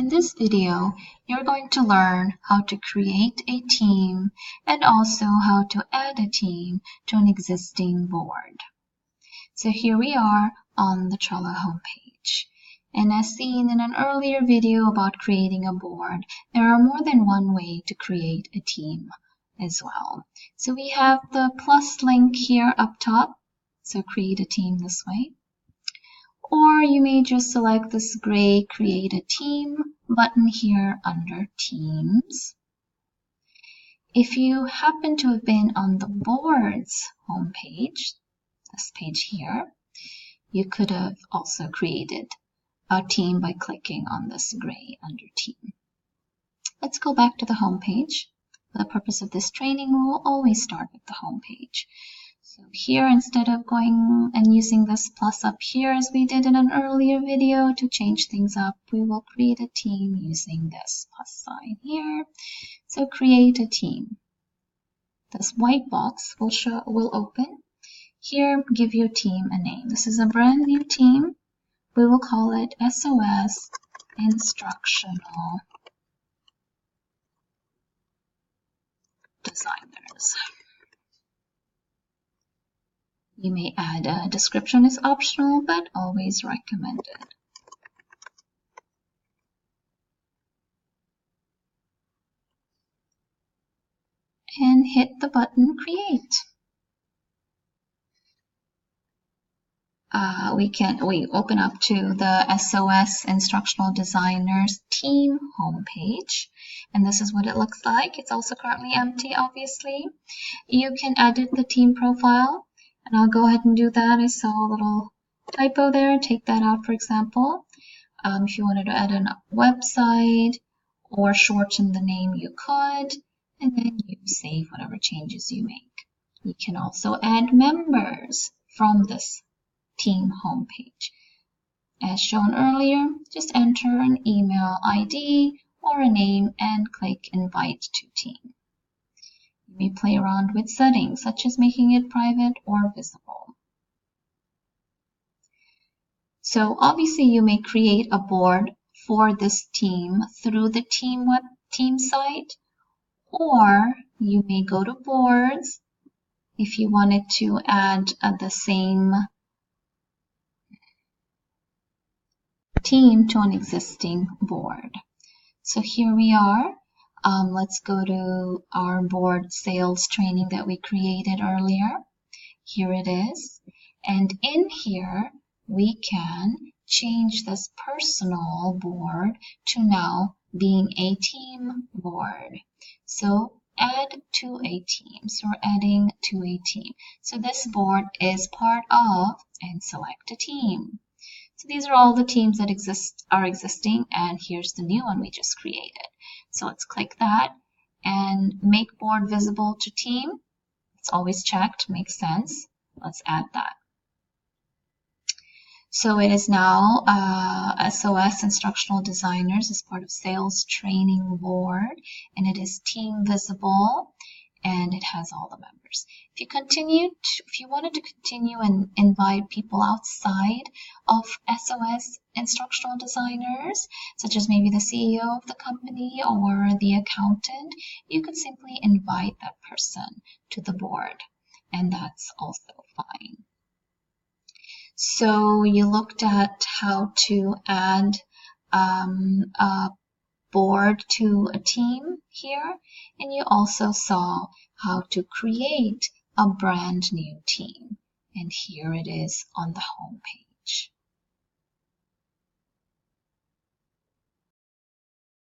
In this video, you're going to learn how to create a team and also how to add a team to an existing board. So here we are on the Trello homepage. And as seen in an earlier video about creating a board, there are more than one way to create a team as well. So we have the plus link here up top, so create a team this way. Or you may just select this gray Create a Team button here under Teams. If you happen to have been on the boards homepage, this page here, you could have also created a team by clicking on this gray under Team. Let's go back to the homepage. For the purpose of this training, we will always start with the homepage. So here, instead of going and using this plus up here as we did in an earlier video to change things up, we will create a team using this plus sign here. So create a team. This white box will open. Here, give your team a name. This is a brand new team. We will call it SOS Instructional Designers. You may add a description, is optional, but always recommended. And hit the button Create. We open up to the SOS Instructional Designers team homepage, and this is what it looks like. It's also currently empty, obviously. You can edit the team profile. And I'll go ahead and do that. I saw a little typo there. Take that out, for example. If you wanted to add a website or shorten the name, you could. And then you save whatever changes you make. You can also add members from this team homepage. As shown earlier, just enter an email ID or a name and click Invite to Team. You may play around with settings, such as making it private or visible. So obviously you may create a board for this team through the team site, or you may go to boards if you wanted to add the same team to an existing board. So here we are. Let's go to our board sales training that we created earlier. Here it is. And in here, we can change this personal board to now being a team board. So add to a team. So we're adding to a team. So this board is part of, and select a team. So these are all the teams that are existing, and here's the new one we just created. So let's click that and make board visible to team. It's always checked, makes sense. Let's add that. So it is now SOS Instructional Designers as part of Sales Training Board, and it is team visible, and it has all the members. If you wanted to continue and invite people outside of SOS Instructional Designers, such as maybe the CEO of the company or the accountant, you could simply invite that person to the board, and that's also fine. So you looked at how to add a board to a team here, and you also saw how to create a brand new team, and here it is on the home page.